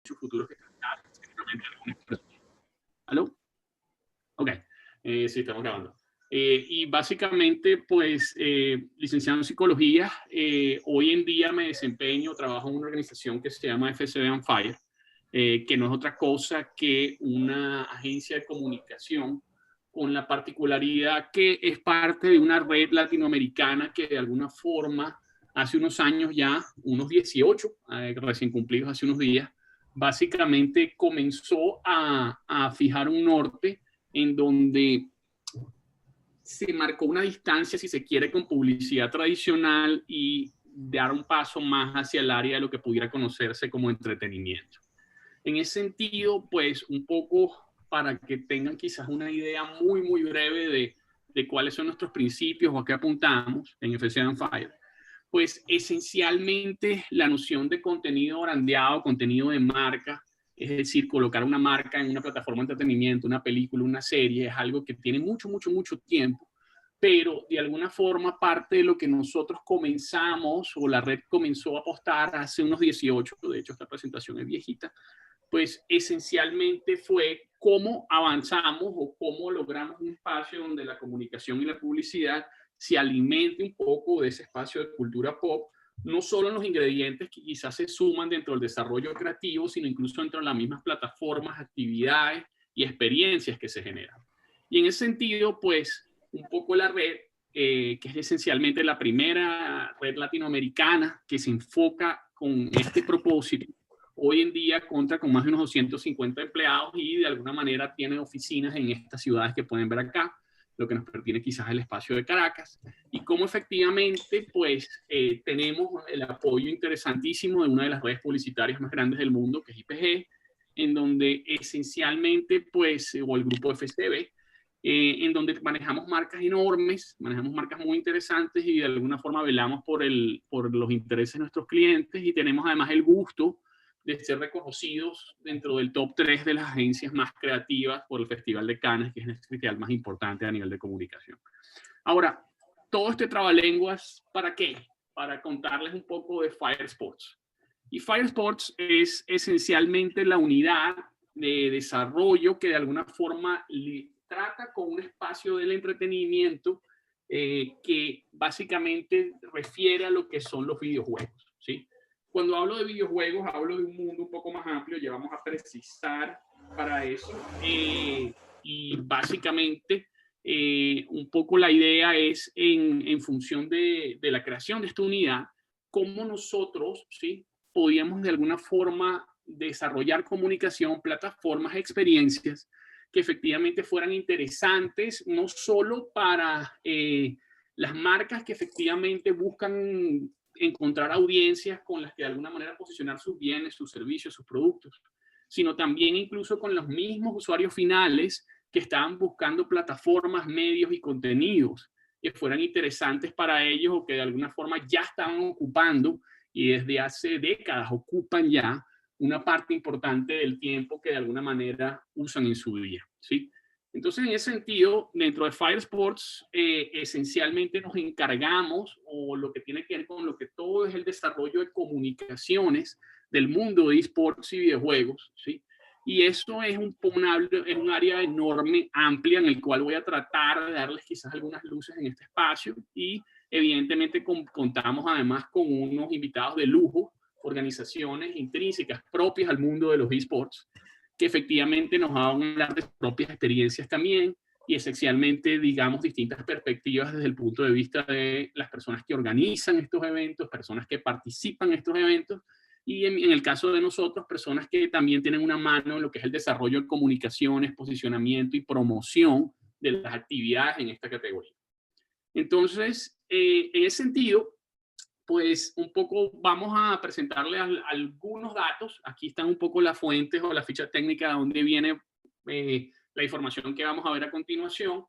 futuros que seguramente algunas personas. ¿Aló? Ok, sí, estamos grabando. Y básicamente, pues, licenciado en psicología, hoy en día me desempeño, trabajo en una organización que se llama FCB on Fire, que no es otra cosa que una agencia de comunicación con la particularidad que es parte de una red latinoamericana que de alguna forma hace unos años ya, unos 18, recién cumplidos hace unos días, básicamente comenzó a fijar un norte en donde se marcó una distancia, si se quiere, con publicidad tradicional y dar un paso más hacia el área de lo que pudiera conocerse como entretenimiento. En ese sentido, pues un poco para que tengan quizás una idea muy, muy breve de cuáles son nuestros principios o a qué apuntamos en FC on Fire, pues esencialmente la noción de contenido brandeado, contenido de marca, es decir, colocar una marca en una plataforma de entretenimiento, una película, una serie, es algo que tiene mucho, mucho, mucho tiempo, pero de alguna forma parte de lo que nosotros comenzamos o la red comenzó a apostar hace unos 18, de hecho esta presentación es viejita, pues esencialmente fue cómo avanzamos o cómo logramos un espacio donde la comunicación y la publicidad se alimente un poco de ese espacio de cultura pop, no solo en los ingredientes que quizás se suman dentro del desarrollo creativo, sino incluso dentro de las mismas plataformas, actividades y experiencias que se generan. Y en ese sentido, pues, un poco la red, que es esencialmente la primera red latinoamericana que se enfoca con este propósito, hoy en día cuenta con más de unos 250 empleados y de alguna manera tiene oficinas en estas ciudades que pueden ver acá, lo que nos pertiene quizás el espacio de Caracas, y cómo efectivamente pues tenemos el apoyo interesantísimo de una de las redes publicitarias más grandes del mundo, que es IPG, en donde esencialmente pues, o el grupo FCB, en donde manejamos marcas enormes, manejamos marcas muy interesantes y de alguna forma velamos por los intereses de nuestros clientes y tenemos además el gusto de ser reconocidos dentro del top 3 de las agencias más creativas por el Festival de Cannes, que es el festival más importante a nivel de comunicación. Ahora, todo este trabalenguas, ¿para qué? Para contarles un poco de Fire Sports. Y Fire Sports es esencialmente la unidad de desarrollo que de alguna forma trata con un espacio del entretenimiento que básicamente refiere a lo que son los videojuegos, ¿sí? Cuando hablo de videojuegos, hablo de un mundo un poco más amplio, ya vamos a precisar para eso. Y básicamente, un poco la idea es en función de la creación de esta unidad, cómo nosotros, ¿sí?, podíamos de alguna forma desarrollar comunicación, plataformas, experiencias que efectivamente fueran interesantes, no solo para las marcas que efectivamente buscan encontrar audiencias con las que de alguna manera posicionar sus bienes, sus servicios, sus productos, sino también incluso con los mismos usuarios finales que estaban buscando plataformas, medios y contenidos que fueran interesantes para ellos o que de alguna forma ya estaban ocupando y desde hace décadas ocupan ya una parte importante del tiempo que de alguna manera usan en su día, ¿sí? Entonces, en ese sentido, dentro de Fire Sports, esencialmente nos encargamos, o lo que tiene que ver con lo que todo es el desarrollo de comunicaciones del mundo de esports y videojuegos, ¿sí? Y eso es es un área enorme, amplia, en el cual voy a tratar de darles quizás algunas luces en este espacio y evidentemente contamos además con unos invitados de lujo, organizaciones intrínsecas propias al mundo de los esports, que efectivamente nos van a hablar de sus propias experiencias también y esencialmente, digamos, distintas perspectivas desde el punto de vista de las personas que organizan estos eventos, personas que participan en estos eventos y en el caso de nosotros, personas que también tienen una mano en lo que es el desarrollo de comunicaciones, posicionamiento y promoción de las actividades en esta categoría. Entonces, en ese sentido, pues un poco vamos a presentarles algunos datos. Aquí están un poco las fuentes o la ficha técnica de dónde viene la información que vamos a ver a continuación.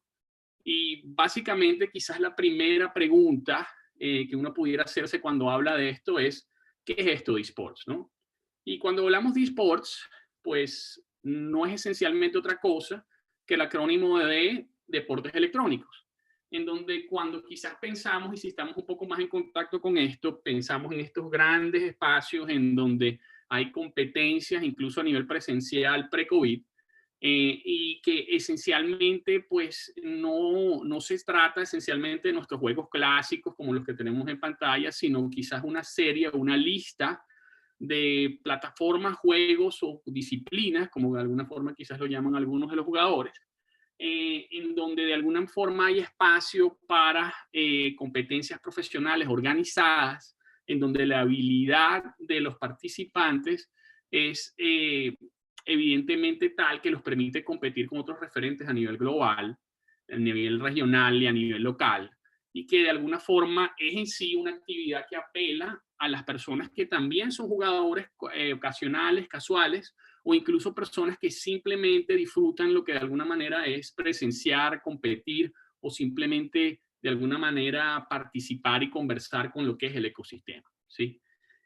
Y básicamente quizás la primera pregunta que uno pudiera hacerse cuando habla de esto es, ¿qué es esto de esports, no? Y cuando hablamos de esports, pues no es esencialmente otra cosa que el acrónimo de deportes electrónicos, en donde cuando quizás pensamos, y si estamos un poco más en contacto con esto, pensamos en estos grandes espacios en donde hay competencias incluso a nivel presencial pre-COVID, y que esencialmente pues no se trata esencialmente de nuestros juegos clásicos como los que tenemos en pantalla, sino quizás una serie, una lista de plataformas, juegos o disciplinas, como de alguna forma quizás lo llaman algunos de los jugadores, en donde de alguna forma hay espacio para competencias profesionales organizadas, en donde la habilidad de los participantes es evidentemente tal que los permite competir con otros referentes a nivel global, a nivel regional y a nivel local, y que de alguna forma es en sí una actividad que apela a las personas que también son jugadores ocasionales, casuales, o incluso personas que simplemente disfrutan lo que de alguna manera es presenciar, competir o simplemente de alguna manera participar y conversar con lo que es el ecosistema, ¿sí?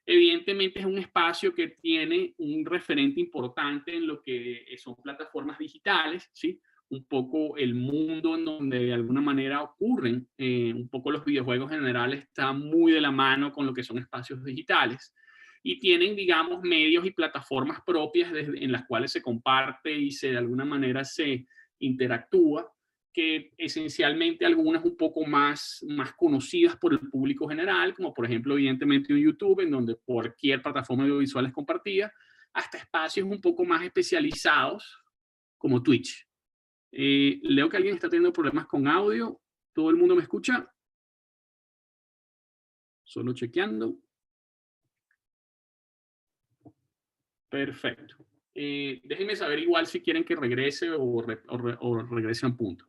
Evidentemente es un espacio que tiene un referente importante en lo que son plataformas digitales, ¿sí? Un poco el mundo en donde de alguna manera ocurren, un poco los videojuegos en general están muy de la mano con lo que son espacios digitales y tienen, digamos, medios y plataformas propias en las cuales se comparte y se de alguna manera se interactúa, que esencialmente algunas un poco más conocidas por el público general, como por ejemplo evidentemente un YouTube, en donde cualquier plataforma audiovisual es compartida, hasta espacios un poco más especializados como Twitch. Leo que alguien está teniendo problemas con audio. ¿Todo el mundo me escucha? Solo chequeando. Perfecto. Déjenme saber igual si quieren que regrese o regrese a un punto.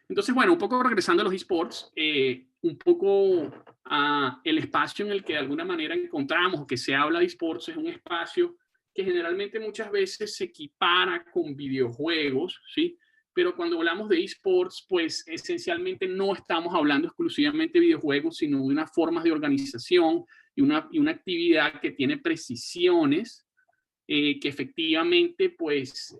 Entonces, bueno, un poco regresando a los esports, un poco el espacio en el que de alguna manera encontramos o que se habla de esports es un espacio que generalmente muchas veces se equipara con videojuegos, ¿sí? Pero cuando hablamos de esports, pues esencialmente no estamos hablando exclusivamente de videojuegos, sino de una forma de organización y una actividad que tiene precisiones que efectivamente pues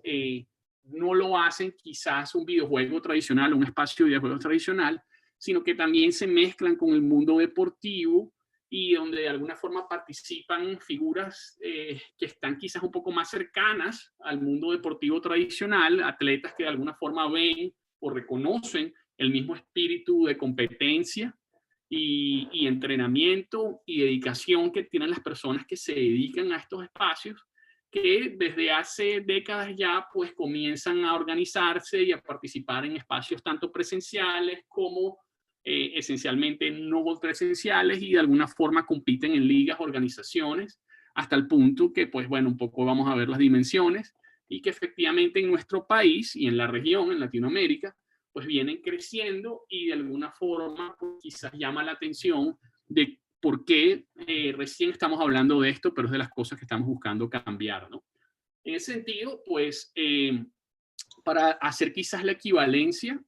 no lo hacen quizás un videojuego tradicional, un espacio de videojuegos tradicional, sino que también se mezclan con el mundo deportivo y donde de alguna forma participan figuras que están quizás un poco más cercanas al mundo deportivo tradicional, atletas que de alguna forma ven o reconocen el mismo espíritu de competencia y entrenamiento y dedicación que tienen las personas que se dedican a estos espacios, que desde hace décadas ya pues comienzan a organizarse y a participar en espacios tanto presenciales como esencialmente no presenciales y de alguna forma compiten en ligas, organizaciones, hasta el punto que pues bueno, un poco vamos a ver las dimensiones y que efectivamente en nuestro país y en la región, en Latinoamérica, pues vienen creciendo y de alguna forma pues, quizás llama la atención de por qué recién estamos hablando de esto, pero es de las cosas que estamos buscando cambiar, ¿no? En ese sentido, pues, para hacer quizás la equivalencia,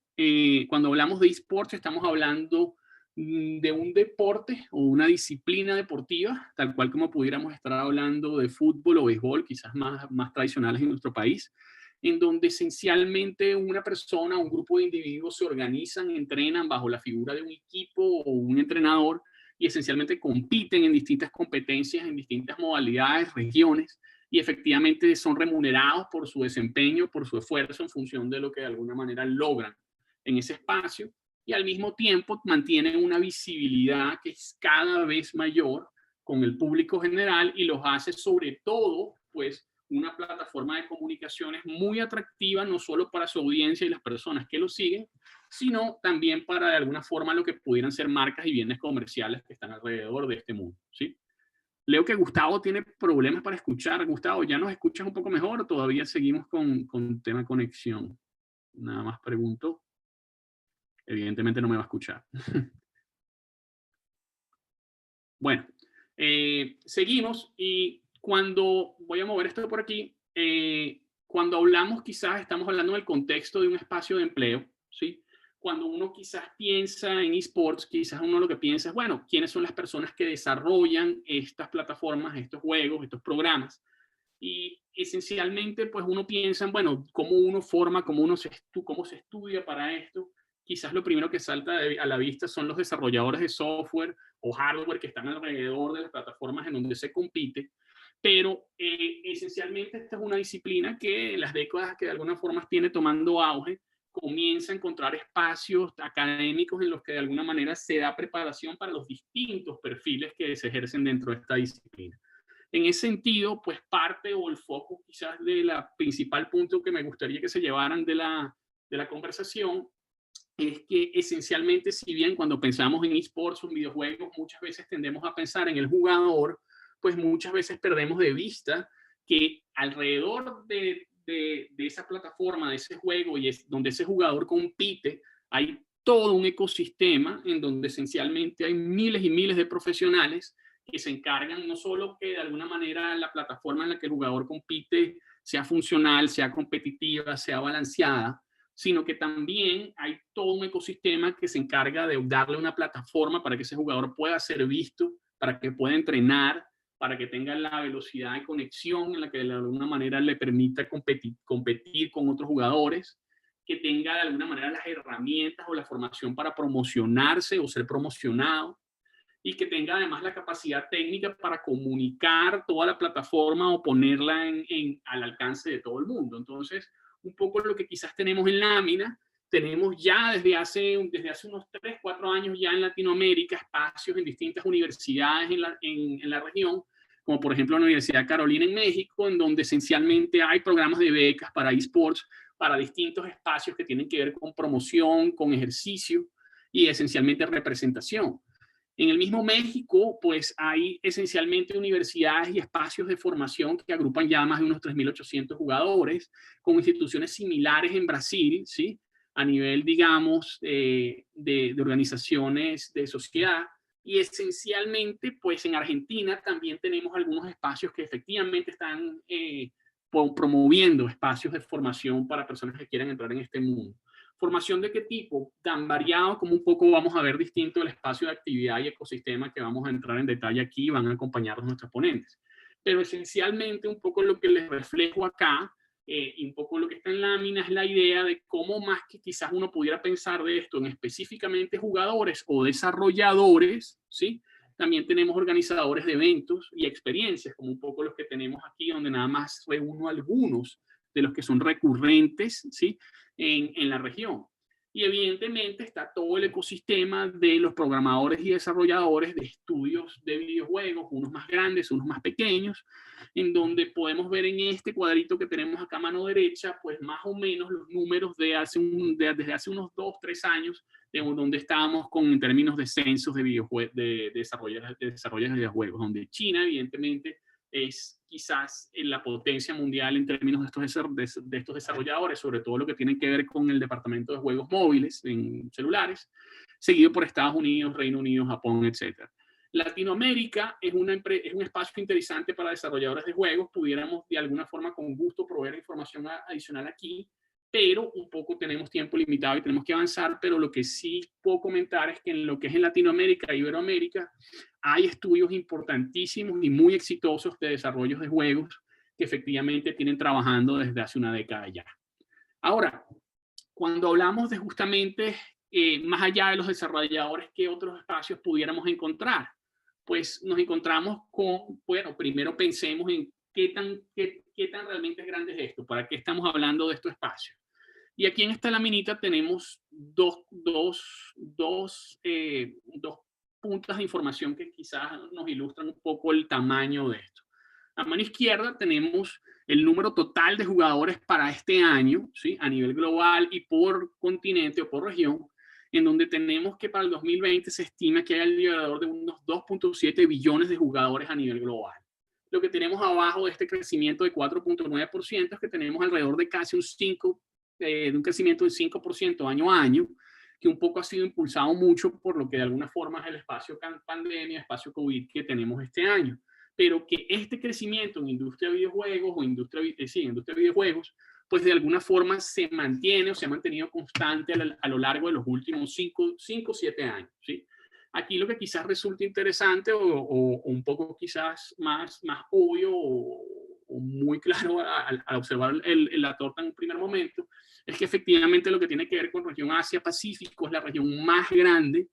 cuando hablamos de esports, estamos hablando de un deporte o una disciplina deportiva, tal cual como pudiéramos estar hablando de fútbol o béisbol, quizás más tradicionales en nuestro país, en donde esencialmente una persona, un grupo de individuos se organizan, entrenan bajo la figura de un equipo o un entrenador y esencialmente compiten en distintas competencias, en distintas modalidades, regiones, y efectivamente son remunerados por su desempeño, por su esfuerzo en función de lo que de alguna manera logran en ese espacio y al mismo tiempo mantienen una visibilidad que es cada vez mayor con el público general y los hace sobre todo pues una plataforma de comunicaciones muy atractiva no solo para su audiencia y las personas que lo siguen, sino también para de alguna forma lo que pudieran ser marcas y bienes comerciales que están alrededor de este mundo, ¿sí? Leo que Gustavo tiene problemas para escuchar. Gustavo, ¿ya nos escuchas un poco mejor o todavía seguimos con tema de conexión? Nada más pregunto. Evidentemente no me va a escuchar. Bueno, seguimos y cuando voy a mover esto por aquí, cuando hablamos quizás estamos hablando del contexto de un espacio de empleo, ¿sí? Cuando uno quizás piensa en esports, quizás uno lo que piensa es, bueno, ¿quiénes son las personas que desarrollan estas plataformas, estos juegos, estos programas? Y esencialmente, pues uno piensa en, bueno, cómo uno forma, cómo se estudia para esto. Quizás lo primero que salta a la vista son los desarrolladores de software o hardware que están alrededor de las plataformas en donde se compite. pero esencialmente esta es una disciplina que en las décadas que de alguna forma tiene tomando auge, comienza a encontrar espacios académicos en los que de alguna manera se da preparación para los distintos perfiles que se ejercen dentro de esta disciplina. En ese sentido, pues parte o el foco quizás de la principal punto que me gustaría que se llevaran de la conversación es que esencialmente, si bien cuando pensamos en esports o en videojuegos, muchas veces tendemos a pensar en el jugador, pues muchas veces perdemos de vista que alrededor de esa plataforma, de ese juego y donde ese jugador compite, hay todo un ecosistema en donde esencialmente hay miles y miles de profesionales que se encargan no solo que de alguna manera la plataforma en la que el jugador compite sea funcional, sea competitiva, sea balanceada, sino que también hay todo un ecosistema que se encarga de darle una plataforma para que ese jugador pueda ser visto, para que pueda entrenar, para que tenga la velocidad de conexión en la que de alguna manera le permita competir con otros jugadores, que tenga de alguna manera las herramientas o la formación para promocionarse o ser promocionado, y que tenga además la capacidad técnica para comunicar toda la plataforma o ponerla al alcance de todo el mundo. Entonces, un poco lo que quizás tenemos en lámina, tenemos ya desde hace unos 3, 4 años ya en Latinoamérica espacios en distintas universidades en la región, como por ejemplo la Universidad Carolina en México, en donde esencialmente hay programas de becas para esports, para distintos espacios que tienen que ver con promoción, con ejercicio y esencialmente representación. En el mismo México, pues hay esencialmente universidades y espacios de formación que agrupan ya más de unos 3.800 jugadores, con instituciones similares en Brasil, ¿sí? A nivel, digamos, de organizaciones de sociedad. Y esencialmente, pues en Argentina también tenemos algunos espacios que efectivamente están promoviendo espacios de formación para personas que quieran entrar en este mundo. ¿Formación de qué tipo? Tan variado como un poco vamos a ver distinto el espacio de actividad y ecosistema que vamos a entrar en detalle aquí y van a acompañarnos nuestros ponentes. Pero esencialmente un poco lo que les reflejo acá y un poco lo que está en lámina es la idea de cómo más que quizás uno pudiera pensar de esto en específicamente jugadores o desarrolladores, ¿sí? También tenemos organizadores de eventos y experiencias, como un poco los que tenemos aquí, donde nada más reúno algunos de los que son recurrentes, ¿sí? En la región. Y evidentemente está todo el ecosistema de los programadores y desarrolladores de estudios de videojuegos, unos más grandes, unos más pequeños, en donde podemos ver en este cuadrito que tenemos acá a mano derecha, pues más o menos los números desde hace unos 2, 3 años, de donde estábamos en términos de censos de desarrolladores de videojuegos, donde China evidentemente es quizás en la potencia mundial en términos de estos desarrolladores, sobre todo lo que tiene que ver con el departamento de juegos móviles en celulares, seguido por Estados Unidos, Reino Unido, Japón, etc. Latinoamérica es un espacio interesante para desarrolladores de juegos. Pudiéramos de alguna forma con gusto proveer información adicional aquí, pero un poco tenemos tiempo limitado y tenemos que avanzar, pero lo que sí puedo comentar es que en lo que es en Latinoamérica e Iberoamérica, hay estudios importantísimos y muy exitosos de desarrollos de juegos que efectivamente tienen trabajando desde hace una década ya. Ahora, cuando hablamos de justamente más allá de los desarrolladores, ¿qué otros espacios pudiéramos encontrar? Pues nos encontramos con, bueno, primero pensemos en qué tan realmente grande es esto, para qué estamos hablando de estos espacios. Y aquí en esta laminita tenemos dos puntas de información que quizás nos ilustran un poco el tamaño de esto. A mano izquierda tenemos el número total de jugadores para este año, ¿sí? A nivel global y por continente o por región, en donde tenemos que para el 2020 se estima que hay alrededor de unos 2.7 billones de jugadores a nivel global. Lo que tenemos abajo de este crecimiento de 4.9% es que tenemos alrededor de casi de un crecimiento del 5% año a año, que un poco ha sido impulsado mucho por lo que de alguna forma es el espacio pandemia, espacio COVID que tenemos este año. Pero que este crecimiento en industria de videojuegos o industria de videojuegos, pues de alguna forma se mantiene o se ha mantenido constante a lo largo de los últimos 5 o 7 años, ¿sí? Aquí lo que quizás resulta interesante o un poco quizás más obvio o muy claro al observar la torta en un primer momento, es que efectivamente lo que tiene que ver con región Asia-Pacífico es la región más grande,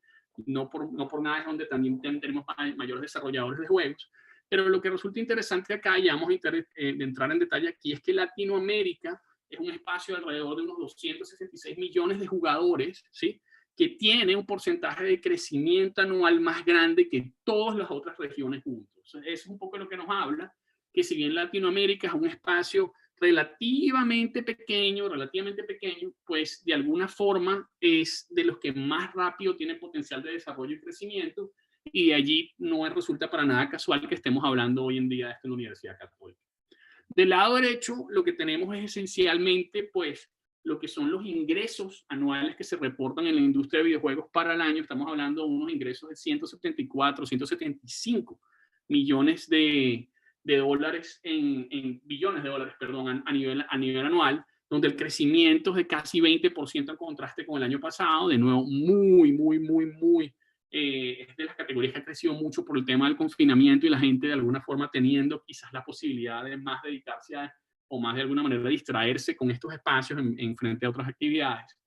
no por nada es donde también tenemos mayores desarrolladores de juegos, Pero lo que resulta interesante acá, y vamos a de entrar en detalle aquí, es que Latinoamérica es un espacio de alrededor de unos 266 millones de jugadores, ¿sí? Que tiene un porcentaje de crecimiento anual más grande que todas las otras regiones juntos. Eso es un poco lo que nos habla, que si bien Latinoamérica es un espacio relativamente pequeño, pues de alguna forma es de los que más rápido tiene potencial de desarrollo y crecimiento, y de allí no resulta para nada casual que estemos hablando hoy en día de esta Universidad Católica. Del lado derecho, lo que tenemos es esencialmente, pues, lo que son los ingresos anuales que se reportan en la industria de videojuegos para el año. Estamos hablando de unos ingresos de 174, 175 millones de dólares, billones de dólares, perdón, a nivel anual, donde el crecimiento es de casi 20% en contraste con el año pasado. De nuevo, muy es de las categorías que ha crecido mucho por el tema del confinamiento y la gente de alguna forma teniendo quizás la posibilidad de más dedicarse o más de alguna manera distraerse con estos espacios en frente a otras actividades.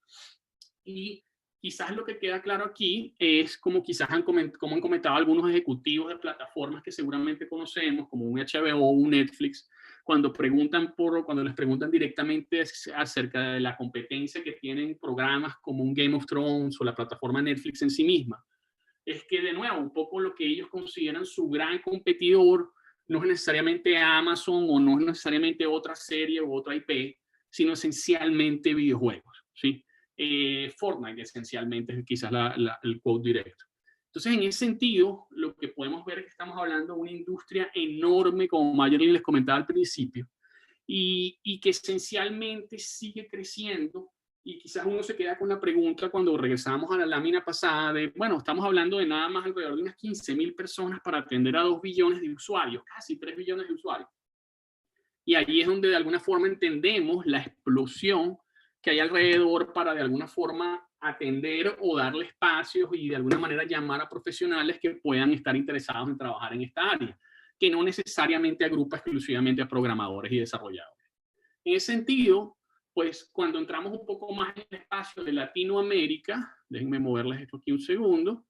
Y quizás lo que queda claro aquí es como quizás como han comentado algunos ejecutivos de plataformas que seguramente conocemos, como un HBO o un Netflix, cuando les preguntan directamente acerca de la competencia que tienen programas como un Game of Thrones o la plataforma Netflix en sí misma, es que de nuevo, un poco lo que ellos consideran su gran competidor no es necesariamente Amazon o no es necesariamente otra serie o otra IP, sino esencialmente videojuegos, ¿sí? Fortnite esencialmente es quizás el quote directo. Entonces, en ese sentido, lo que podemos ver es que estamos hablando de una industria enorme, como Mayerly les comentaba al principio, y que esencialmente sigue creciendo. Y quizás uno se queda con la pregunta cuando regresamos a la lámina pasada de, bueno, estamos hablando de nada más alrededor de unas 15.000 personas para atender a 2 billones de usuarios, casi 3 billones de usuarios. Y allí es donde de alguna forma entendemos la explosión que hay alrededor para de alguna forma atender o darle espacios y de alguna manera llamar a profesionales que puedan estar interesados en trabajar en esta área, que no necesariamente agrupa exclusivamente a programadores y desarrolladores. En ese sentido, pues cuando entramos un poco más en el espacio de Latinoamérica, déjenme moverles esto aquí un segundo,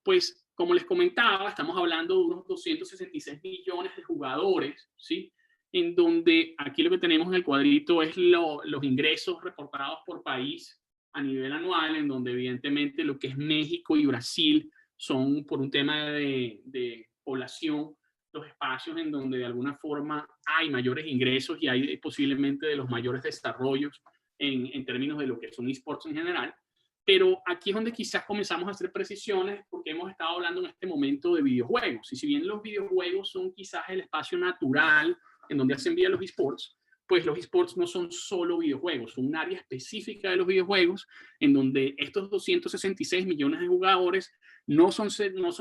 pues como les comentaba, estamos hablando de unos 266 millones de jugadores, ¿sí? En donde aquí lo que tenemos en el cuadrito es los ingresos reportados por país a nivel anual, en donde evidentemente lo que es México y Brasil son por un tema de población los espacios en donde de alguna forma hay mayores ingresos y hay posiblemente de los mayores desarrollos en términos de lo que son esports en general. Pero aquí es donde quizás comenzamos a hacer precisiones porque hemos estado hablando en este momento de videojuegos. Y si bien los videojuegos son quizás el espacio natural en donde hacen vida los esports, pues los esports no son solo videojuegos, son un área específica de los videojuegos en donde estos 266 millones de jugadores no son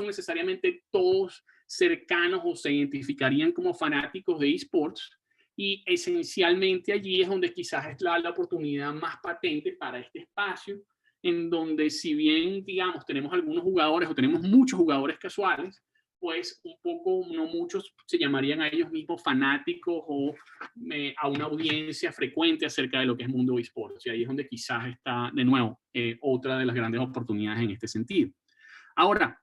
necesariamente todos cercanos o se identificarían como fanáticos de esports, y esencialmente allí es donde quizás es la oportunidad más patente para este espacio, en donde si bien, digamos, tenemos algunos jugadores o tenemos muchos jugadores casuales, pues un poco, no muchos se llamarían a ellos mismos fanáticos o a una audiencia frecuente acerca de lo que es mundo esports. Y ahí es donde quizás está, de nuevo, otra de las grandes oportunidades en este sentido. Ahora,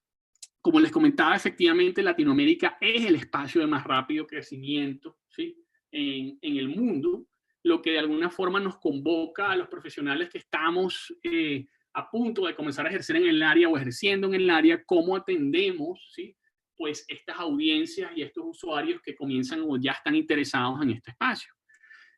como les comentaba, efectivamente Latinoamérica es el espacio de más rápido crecimiento, ¿sí? en el mundo, lo que de alguna forma nos convoca a los profesionales que estamos a punto de comenzar a ejercer en el área o ejerciendo en el área, cómo atendemos, ¿sí? Pues estas audiencias y estos usuarios que comienzan o ya están interesados en este espacio.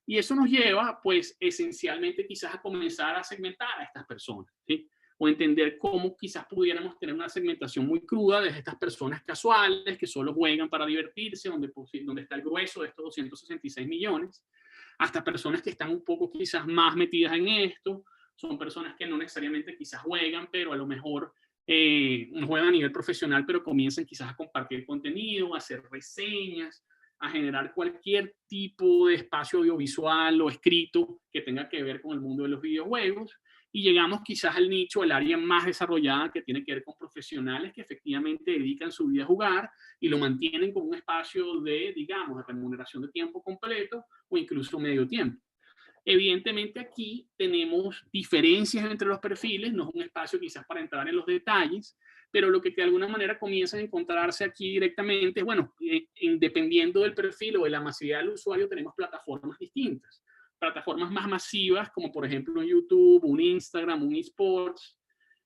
Y eso nos lleva, pues, esencialmente quizás a comenzar a segmentar a estas personas, ¿sí? O entender cómo quizás pudiéramos tener una segmentación muy cruda de estas personas casuales que solo juegan para divertirse, donde está el grueso de estos 266 millones, hasta personas que están un poco quizás más metidas en esto, son personas que no necesariamente quizás juegan, pero a lo mejor no juegan a nivel profesional, pero comienzan quizás a compartir contenido, a hacer reseñas, a generar cualquier tipo de espacio audiovisual o escrito que tenga que ver con el mundo de los videojuegos. Y llegamos quizás al nicho, al área más desarrollada que tiene que ver con profesionales que efectivamente dedican su vida a jugar y lo mantienen como un espacio de, digamos, de remuneración de tiempo completo o incluso medio tiempo. Evidentemente aquí tenemos diferencias entre los perfiles, no es un espacio quizás para entrar en los detalles, pero lo que de alguna manera comienzan a encontrarse aquí directamente, bueno, dependiendo del perfil o de la masividad del usuario, tenemos plataformas distintas. Plataformas más masivas, como por ejemplo un YouTube, un Instagram, un eSports,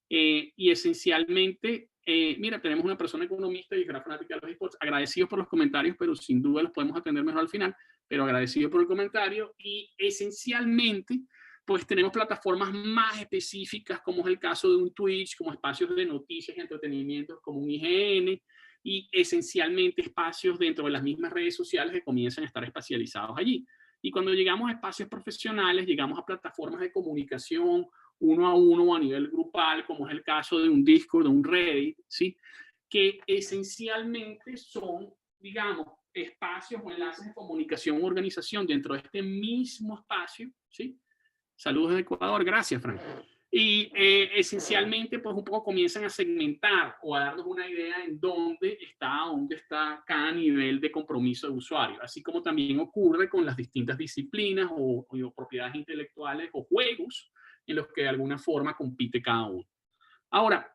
y esencialmente, mira, tenemos una persona economista y gran fanática de los esports, agradecidos por los comentarios, pero sin duda los podemos atender mejor al final, pero agradecido por el comentario. Y esencialmente, pues tenemos plataformas más específicas, como es el caso de un Twitch, como espacios de noticias y entretenimiento, como un IGN, y esencialmente espacios dentro de las mismas redes sociales que comienzan a estar especializados allí. Y cuando llegamos a espacios profesionales, llegamos a plataformas de comunicación uno a uno o a nivel grupal, como es el caso de un Discord, de un Reddit, ¿sí? Que esencialmente son, digamos, espacios o enlaces de comunicación o organización dentro de este mismo espacio, ¿sí? Saludos de Ecuador, gracias, Frank. Y esencialmente, pues un poco comienzan a segmentar o a darnos una idea en dónde está cada nivel de compromiso de usuario, así como también ocurre con las distintas disciplinas o propiedades intelectuales o juegos en los que de alguna forma compite cada uno. Ahora,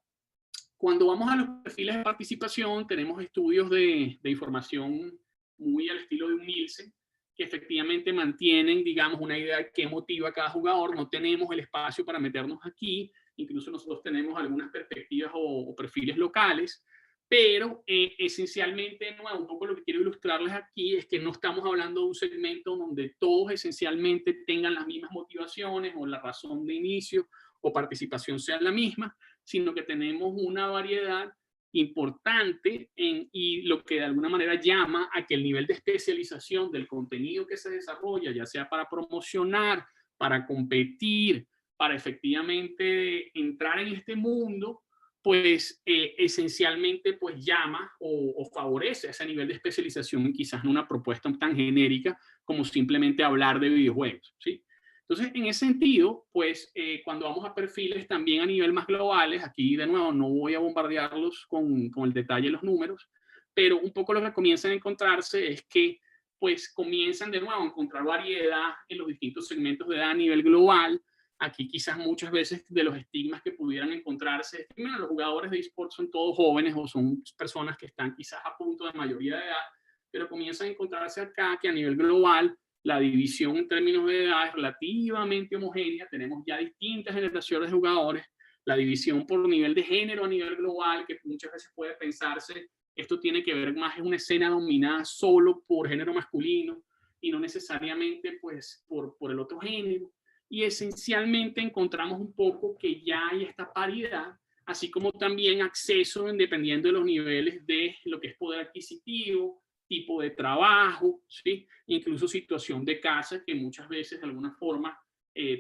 cuando vamos a los perfiles de participación, tenemos estudios de información muy al estilo de un Nielsen, que efectivamente mantienen, digamos, una idea de qué motiva a cada jugador. No tenemos el espacio para meternos aquí, incluso nosotros tenemos algunas perspectivas o perfiles locales, pero esencialmente, no, un poco lo que quiero ilustrarles aquí es que no estamos hablando de un segmento donde todos esencialmente tengan las mismas motivaciones o la razón de inicio o participación sea la misma, sino que tenemos una variedad importante y lo que de alguna manera llama a que el nivel de especialización del contenido que se desarrolla, ya sea para promocionar, para competir, para efectivamente entrar en este mundo, pues esencialmente pues llama o favorece ese nivel de especialización y quizás no una propuesta tan genérica como simplemente hablar de videojuegos, ¿sí? Entonces, en ese sentido, pues cuando vamos a perfiles también a nivel más globales, aquí de nuevo no voy a bombardearlos con el detalle de los números, pero un poco lo que comienzan a encontrarse es que pues comienzan de nuevo a encontrar variedad en los distintos segmentos de edad a nivel global. Aquí quizás muchas veces de los estigmas que pudieran encontrarse, bueno, los jugadores de esports son todos jóvenes o son personas que están quizás a punto de mayoría de edad, pero comienzan a encontrarse acá que a nivel global la división en términos de edad es relativamente homogénea, tenemos ya distintas generaciones de jugadores, la división por nivel de género a nivel global, que muchas veces puede pensarse, esto tiene que ver más en una escena dominada solo por género masculino y no necesariamente pues por el otro género. Y esencialmente encontramos un poco que ya hay esta paridad, así como también acceso dependiendo de los niveles de lo que es poder adquisitivo, tipo de trabajo, ¿sí? Incluso situación de casa, que muchas veces de alguna forma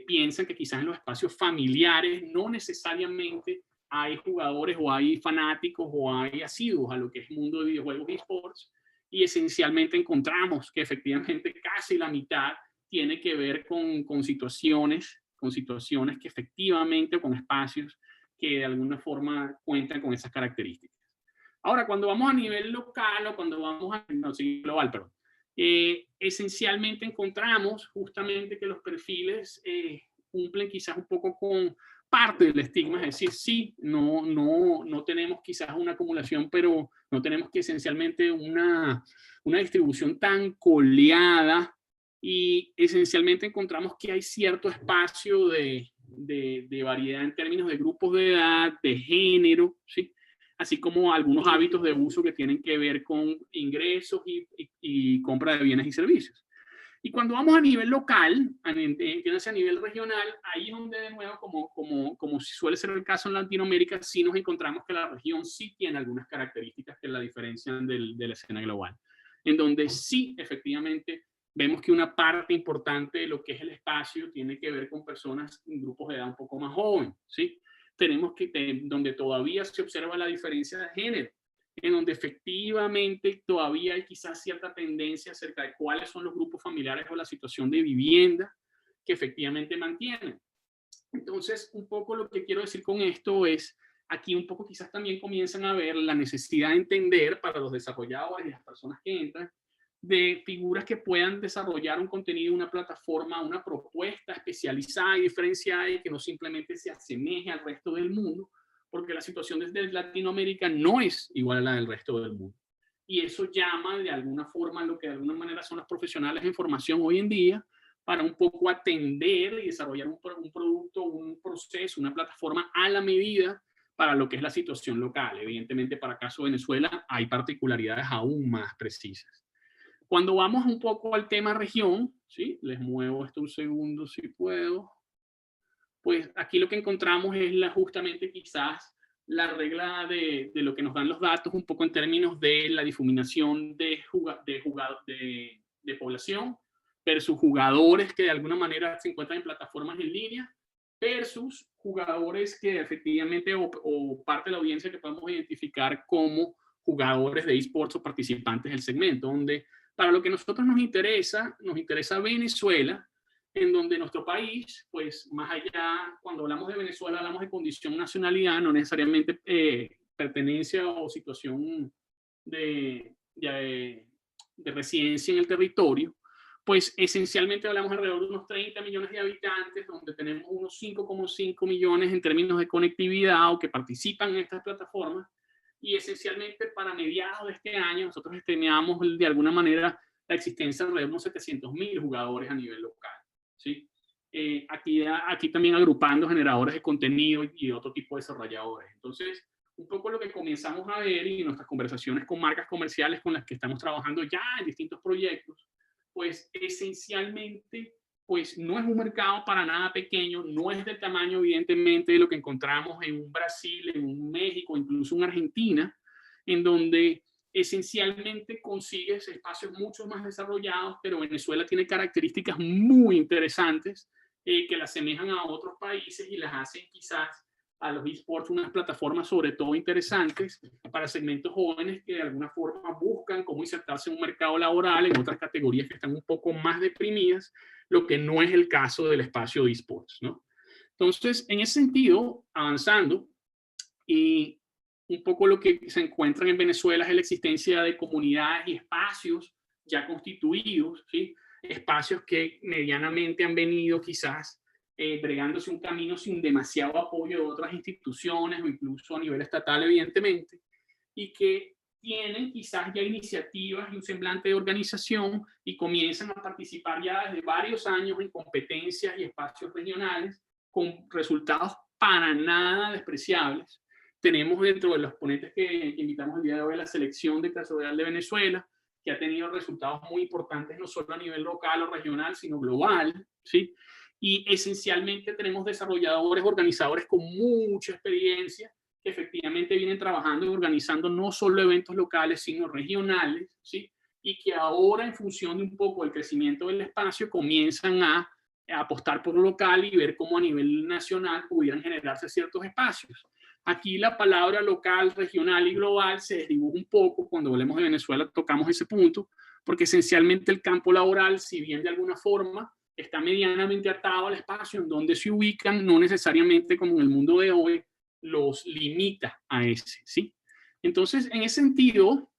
piensan que quizás en los espacios familiares no necesariamente hay jugadores o hay fanáticos o hay asiduos a lo que es el mundo de videojuegos y esports, y esencialmente encontramos que efectivamente casi la mitad tiene que ver con situaciones que efectivamente, con espacios que de alguna forma cuentan con esas características. Ahora, cuando vamos a nivel local o cuando vamos a no, sí, global, perdón, esencialmente encontramos justamente que los perfiles cumplen quizás un poco con parte del estigma, es decir, sí, no tenemos quizás una acumulación, pero no tenemos que esencialmente una distribución tan coleada y esencialmente encontramos que hay cierto espacio de variedad en términos de grupos de edad, de género, ¿sí? Así como algunos hábitos de uso que tienen que ver con ingresos y compra de bienes y servicios. Y cuando vamos a nivel local, a nivel regional, ahí es donde de nuevo, como suele ser el caso en Latinoamérica, sí nos encontramos que la región sí tiene algunas características que la diferencian de la escena global, en donde sí efectivamente vemos que una parte importante de lo que es el espacio tiene que ver con personas en grupos de edad un poco más jóvenes, ¿sí? Tenemos que, donde todavía se observa la diferencia de género, en donde efectivamente todavía hay quizás cierta tendencia acerca de cuáles son los grupos familiares o la situación de vivienda que efectivamente mantienen. Entonces, un poco lo que quiero decir con esto es, aquí un poco quizás también comienzan a ver la necesidad de entender para los desarrolladores y las personas que entran, de figuras que puedan desarrollar un contenido, una plataforma, una propuesta especializada y diferenciada y que no simplemente se asemeje al resto del mundo, porque la situación desde Latinoamérica no es igual a la del resto del mundo. Y eso llama de alguna forma lo que de alguna manera son los profesionales en formación hoy en día, para un poco atender y desarrollar un producto, un proceso, una plataforma a la medida para lo que es la situación local. Evidentemente, para el caso de Venezuela, hay particularidades aún más precisas. Cuando vamos un poco al tema región, ¿sí? Les muevo esto un segundo si puedo. Pues aquí lo que encontramos es justamente quizás la regla de lo que nos dan los datos, un poco en términos de la difuminación de población versus jugadores que de alguna manera se encuentran en plataformas en línea versus jugadores que efectivamente o parte de la audiencia que podemos identificar como jugadores de esports o participantes del segmento, donde para lo que nosotros nos interesa Venezuela, en donde nuestro país, pues más allá, cuando hablamos de Venezuela, hablamos de condición nacionalidad, no necesariamente pertenencia o situación de residencia en el territorio, pues esencialmente hablamos alrededor de unos 30 millones de habitantes, donde tenemos unos 5,5 millones en términos de conectividad o que participan en estas plataformas, y esencialmente para mediados de este año nosotros estimamos de alguna manera la existencia de alrededor de unos 700.000 jugadores a nivel local. ¿Sí? Aquí también agrupando generadores de contenido y otro tipo de desarrolladores. Entonces, un poco lo que comenzamos a ver y nuestras conversaciones con marcas comerciales con las que estamos trabajando ya en distintos proyectos, pues esencialmente, pues no es un mercado para nada pequeño, no es del tamaño evidentemente de lo que encontramos en un Brasil, en un México, incluso en Argentina, en donde esencialmente consigues espacios mucho más desarrollados, pero Venezuela tiene características muy interesantes que la asemejan a otros países y las hacen quizás a los esports unas plataformas sobre todo interesantes para segmentos jóvenes que de alguna forma buscan cómo insertarse en un mercado laboral en otras categorías que están un poco más deprimidas, lo que no es el caso del espacio de esports, ¿no? Entonces, en ese sentido, avanzando, y un poco lo que se encuentra en Venezuela es la existencia de comunidades y espacios ya constituidos, ¿sí? Espacios que medianamente han venido quizás bregándose un camino sin demasiado apoyo de otras instituciones o incluso a nivel estatal, evidentemente, y que tienen quizás ya iniciativas y un semblante de organización y comienzan a participar ya desde varios años en competencias y espacios regionales con resultados para nada despreciables. Tenemos dentro de los ponentes que invitamos el día de hoy a la selección de Clase Real de Venezuela, que ha tenido resultados muy importantes no solo a nivel local o regional, sino global, ¿sí? Y esencialmente tenemos desarrolladores, organizadores con mucha experiencia, que efectivamente vienen trabajando y organizando no solo eventos locales, sino regionales, ¿sí? Y que ahora, en función de un poco el crecimiento del espacio, comienzan a apostar por lo local y ver cómo a nivel nacional pudieran generarse ciertos espacios. Aquí la palabra local, regional y global se desdibuja un poco. Cuando hablemos de Venezuela tocamos ese punto, porque esencialmente el campo laboral, si bien de alguna forma está medianamente atado al espacio en donde se ubican, no necesariamente como en el mundo de hoy los limita a ese, ¿sí? Entonces, en ese sentido,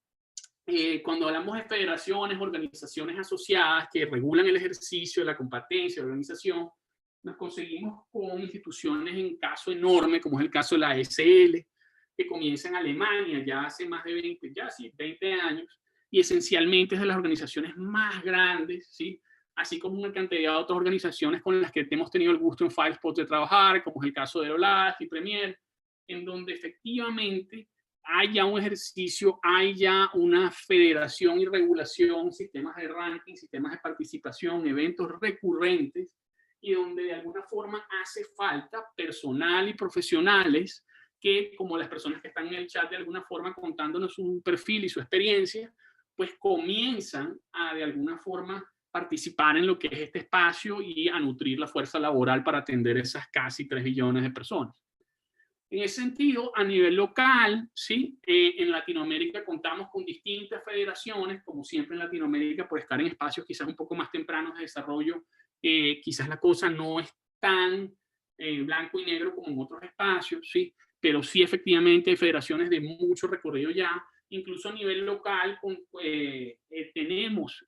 cuando hablamos de federaciones, organizaciones asociadas que regulan el ejercicio de la competencia, de organización, nos conseguimos con instituciones en caso enorme, como es el caso de la ASL, que comienza en Alemania ya hace más de 20 años, y esencialmente es de las organizaciones más grandes, ¿sí? Así como una cantidad de otras organizaciones con las que hemos tenido el gusto en Firespot de trabajar, como es el caso de OLAF y Premier, en donde efectivamente hay ya un ejercicio, hay ya una federación y regulación, sistemas de ranking, sistemas de participación, eventos recurrentes, y donde de alguna forma hace falta personal y profesionales que, como las personas que están en el chat, de alguna forma contándonos un perfil y su experiencia, pues comienzan a de alguna forma participar en lo que es este espacio y a nutrir la fuerza laboral para atender esas casi 3 billones de personas. En ese sentido, a nivel local, ¿sí? En Latinoamérica contamos con distintas federaciones, como siempre en Latinoamérica, por estar en espacios quizás un poco más tempranos de desarrollo, quizás la cosa no es tan blanco y negro como en otros espacios, ¿sí? Pero sí efectivamente hay federaciones de mucho recorrido ya, incluso a nivel local tenemos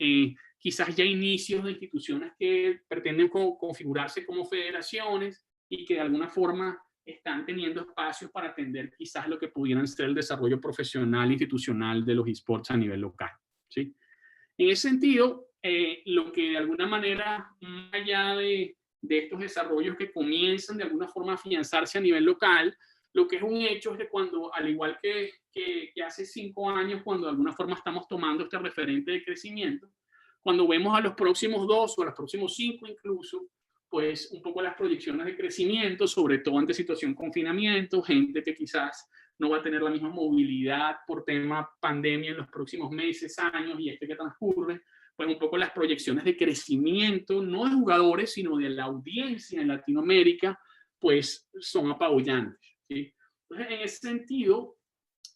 quizás ya inicios de instituciones que pretenden configurarse como federaciones y que de alguna forma están teniendo espacios para atender quizás lo que pudieran ser el desarrollo profesional institucional de los esports a nivel local, ¿sí? En ese sentido, lo que de alguna manera, más allá de estos desarrollos que comienzan de alguna forma a afianzarse a nivel local, lo que es un hecho es que cuando, al igual que hace 5 años, cuando de alguna forma estamos tomando este referente de crecimiento, cuando vemos a los próximos 2 o a los próximos 5 incluso, pues un poco las proyecciones de crecimiento, sobre todo ante situación de confinamiento, gente que quizás no va a tener la misma movilidad por tema pandemia en los próximos meses, años y que transcurre, pues un poco las proyecciones de crecimiento, no de jugadores, sino de la audiencia en Latinoamérica, pues son apabullantes, ¿sí? Entonces, en ese sentido,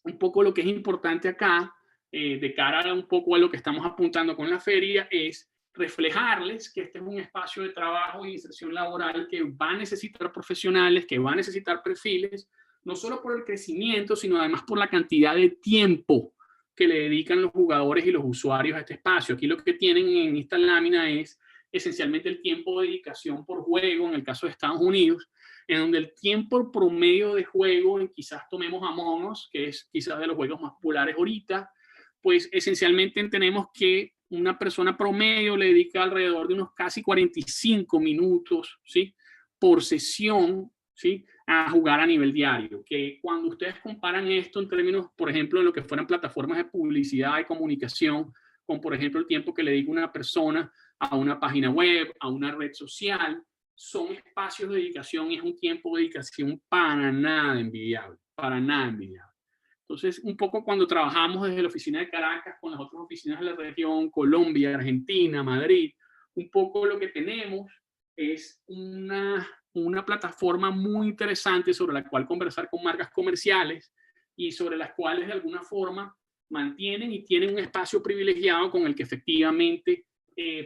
un poco lo que es importante acá, de cara a un poco a lo que estamos apuntando con la feria, es reflejarles que este es un espacio de trabajo y inserción laboral que va a necesitar profesionales, que va a necesitar perfiles, no solo por el crecimiento, sino además por la cantidad de tiempo que le dedican los jugadores y los usuarios a este espacio. Aquí lo que tienen en esta lámina es esencialmente el tiempo de dedicación por juego, en el caso de Estados Unidos, en donde el tiempo promedio de juego, quizás tomemos Among Us, que es quizás de los juegos más populares ahorita, pues esencialmente tenemos que una persona promedio le dedica alrededor de unos casi 45 minutos, ¿sí?, por sesión, ¿sí?, a jugar a nivel diario. Que cuando ustedes comparan esto en términos, por ejemplo, de lo que fueran plataformas de publicidad y comunicación, con, por ejemplo, el tiempo que le dedica una persona a una página web, a una red social, son espacios de dedicación y es un tiempo de dedicación para nada envidiable, para nada envidiable. Entonces, un poco cuando trabajamos desde la oficina de Caracas con las otras oficinas de la región, Colombia, Argentina, Madrid, un poco lo que tenemos es una plataforma muy interesante sobre la cual conversar con marcas comerciales y sobre las cuales de alguna forma mantienen y tienen un espacio privilegiado con el que efectivamente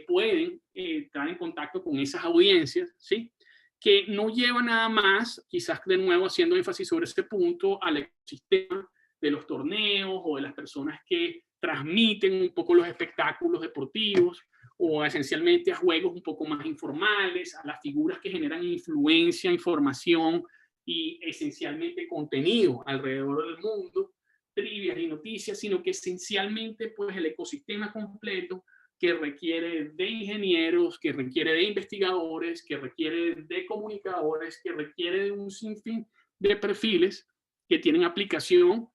pueden estar en contacto con esas audiencias, ¿sí?, que no lleva nada más, quizás de nuevo haciendo énfasis sobre este punto, al ecosistema de los torneos o de las personas que transmiten un poco los espectáculos deportivos o esencialmente a juegos un poco más informales, a las figuras que generan influencia, información y esencialmente contenido alrededor del mundo, trivias y noticias, sino que esencialmente pues el ecosistema completo que requiere de ingenieros, que requiere de investigadores, que requiere de comunicadores, que requiere de un sinfín de perfiles que tienen aplicación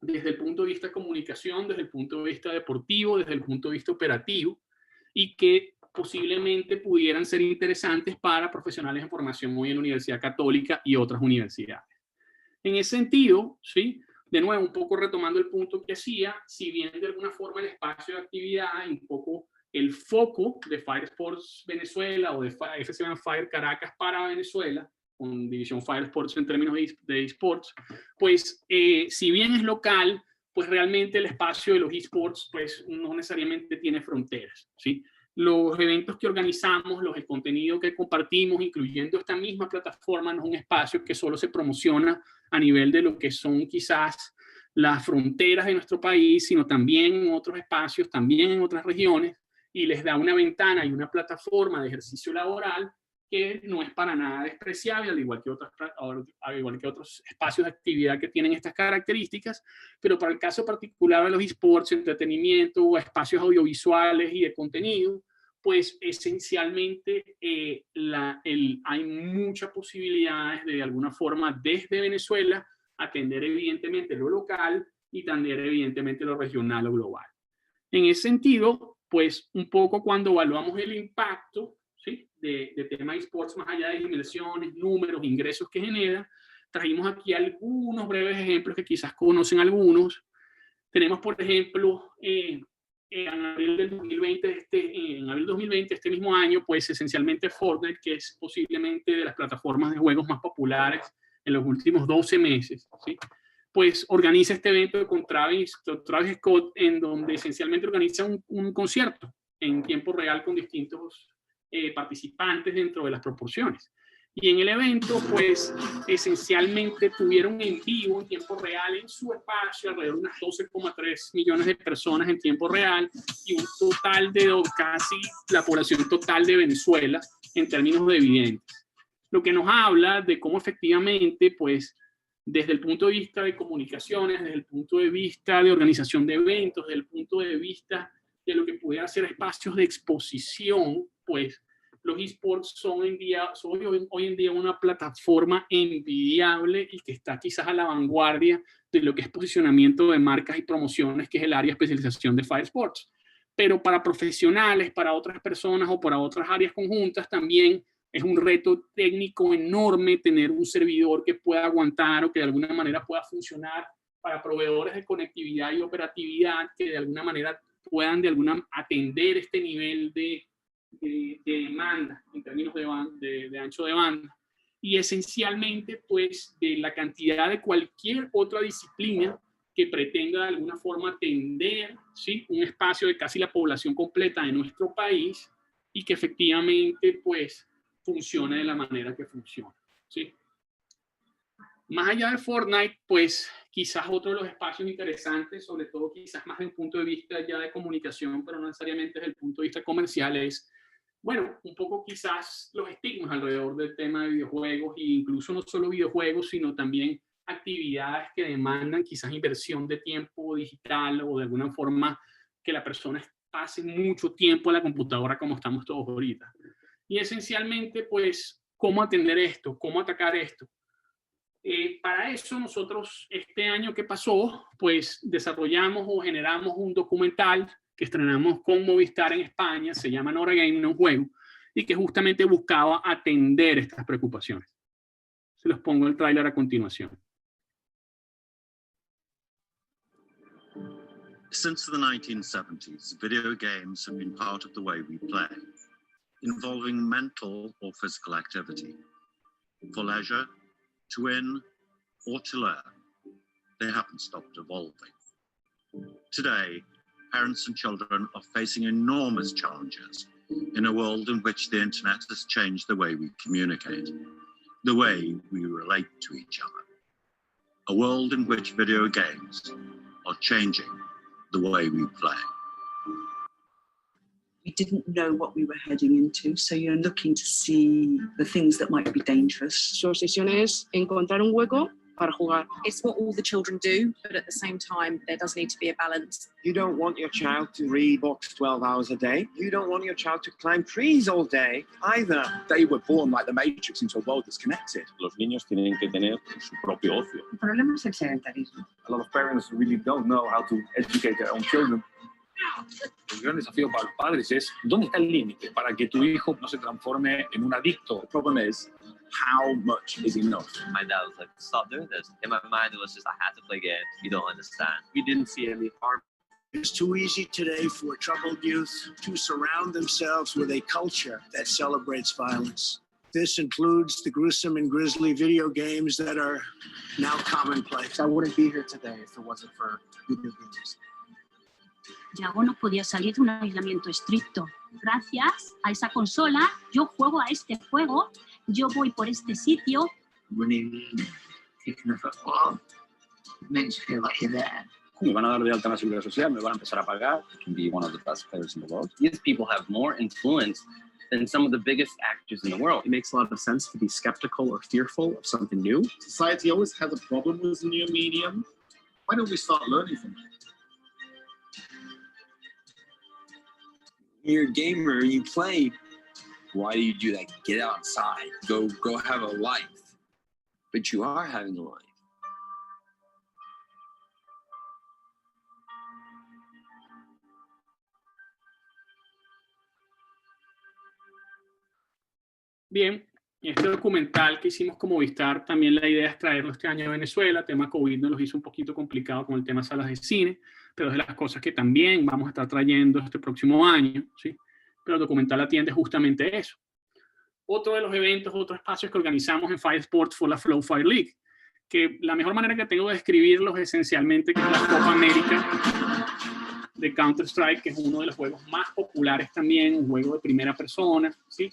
desde el punto de vista de comunicación, desde el punto de vista deportivo, desde el punto de vista operativo, y que posiblemente pudieran ser interesantes para profesionales en formación hoy en la Universidad Católica y otras universidades. En ese sentido, ¿sí?, de nuevo, un poco retomando el punto que hacía, si bien de alguna forma el espacio de actividad y un poco el foco de Fire Sports Venezuela o de FCM Fire Caracas para Venezuela, con División Fire Sports en términos de esports, pues si bien es local, pues realmente el espacio de los esports pues no necesariamente tiene fronteras, ¿sí? Los eventos que organizamos, el contenido que compartimos, incluyendo esta misma plataforma, no es un espacio que solo se promociona a nivel de lo que son quizás las fronteras de nuestro país, sino también en otros espacios, también en otras regiones, y les da una ventana y una plataforma de ejercicio laboral que no es para nada despreciable, al igual que otros espacios de actividad que tienen estas características, pero para el caso particular de los esports, entretenimiento, espacios audiovisuales y de contenido, pues esencialmente hay muchas posibilidades de alguna forma desde Venezuela atender evidentemente lo local y atender evidentemente lo regional o global. En ese sentido, pues un poco cuando evaluamos el impacto, ¿sí?, de tema de esports más allá de inversiones, números, ingresos que genera, trajimos aquí algunos breves ejemplos que quizás conocen algunos. Tenemos, por ejemplo, en abril del 2020, este mismo año, pues esencialmente Fortnite, que es posiblemente de las plataformas de juegos más populares en los últimos 12 meses, ¿sí?, pues organiza este evento con Travis Scott, en donde esencialmente organiza un concierto en tiempo real con distintos participantes dentro de las proporciones. Y en el evento, pues, esencialmente tuvieron en vivo, en tiempo real, en su espacio, alrededor de unas 12,3 millones de personas en tiempo real y un total de casi la población total de Venezuela en términos de videntes. lo que nos habla de cómo efectivamente, pues, desde el punto de vista de comunicaciones, desde el punto de vista de organización de eventos, desde el punto de vista de lo que pudiera ser espacios de exposición, pues los esports son hoy en día una plataforma envidiable y que está quizás a la vanguardia de lo que es posicionamiento de marcas y promociones, que es el área de especialización de Fire Sports. Pero para profesionales, para otras personas o para otras áreas conjuntas también es un reto técnico enorme tener un servidor que pueda aguantar o que de alguna manera pueda funcionar para proveedores de conectividad y operatividad que de alguna manera puedan atender este nivel de demanda en términos de ancho de banda. Y esencialmente, pues, de la cantidad de cualquier otra disciplina que pretenda de alguna forma atender, ¿sí?, un espacio de casi la población completa de nuestro país y que efectivamente, pues, funcione de la manera que funciona, ¿sí? Más allá de Fortnite, pues quizás otro de los espacios interesantes, sobre todo quizás más desde un punto de vista ya de comunicación, pero no necesariamente desde el punto de vista comercial, es, bueno, un poco quizás los estigmas alrededor del tema de videojuegos, e incluso no solo videojuegos, sino también actividades que demandan quizás inversión de tiempo digital o de alguna forma que la persona pase mucho tiempo a la computadora como estamos todos ahorita. Y esencialmente, pues, ¿cómo atender esto? ¿Cómo atacar esto? Para eso nosotros este año que pasó, pues desarrollamos o generamos un documental que estrenamos con Movistar en España, se llama Nora Game, no juego, y que justamente buscaba atender estas preocupaciones. Se los pongo el tráiler a continuación. Since the 1970s, video games have been part of the way we play, involving mental or physical activity. For leisure, to win, or to learn, they haven't stopped evolving. Today, parents and children are facing enormous challenges in a world in which the internet has changed the way we communicate, the way we relate to each other. A world in which video games are changing the way we play. We didn't know what we were heading into, so you're looking to see the things that might be dangerous. Su obsesión es encontrar un hueco para jugar. It's what all the children do, but at the same time, there does need to be a balance. You don't want your child to read books 12 hours a day. You don't want your child to climb trees all day either. They were born like the Matrix into a world that's connected. Los niños tienen que tener su propio ocio. El problema es el sedentarismo. A lot of parents really don't know how to educate their own children. El gran desafío para los padres es ¿dónde está el límite para que tu hijo no se transforme en un adicto? The problem is, how much is enough? My dad was like, stop doing this. In my mind, it was just, I had to play games. You don't understand. We didn't see any harm. It's too easy today for troubled youth to surround themselves with a culture that celebrates violence. This includes the gruesome and grisly video games that are now commonplace. I wouldn't be here today if it wasn't for video games. Yago no podía salir de un aislamiento estricto. Gracias a esa consola, yo juego a este juego, yo voy por este sitio. Me van a dar de alta en la seguridad social, me van a empezar a pagar. I can be one of the best players in the world. These people have more influence than some of the biggest actors in the world. It makes a lot of sense to be skeptical or fearful of something new. Society always has a problem with the new medium. Why don't we start learning from it? You're a gamer, you play. Why do you do that? Get outside, go have a life. But you are having a life. Bien, este documental que hicimos como Movistar, también la idea es traerlo este año a Venezuela. El tema COVID nos los hizo un poquito complicado con el tema salas de cine, pero es de las cosas que también vamos a estar trayendo este próximo año, ¿sí? Pero el documental atiende justamente eso. Otro de los eventos, otros espacios que organizamos en Fire Sports fue la Flow Fire League, que la mejor manera que tengo de describirlos es esencialmente que es la Copa América de Counter-Strike, que es uno de los juegos más populares también, un juego de primera persona, ¿sí?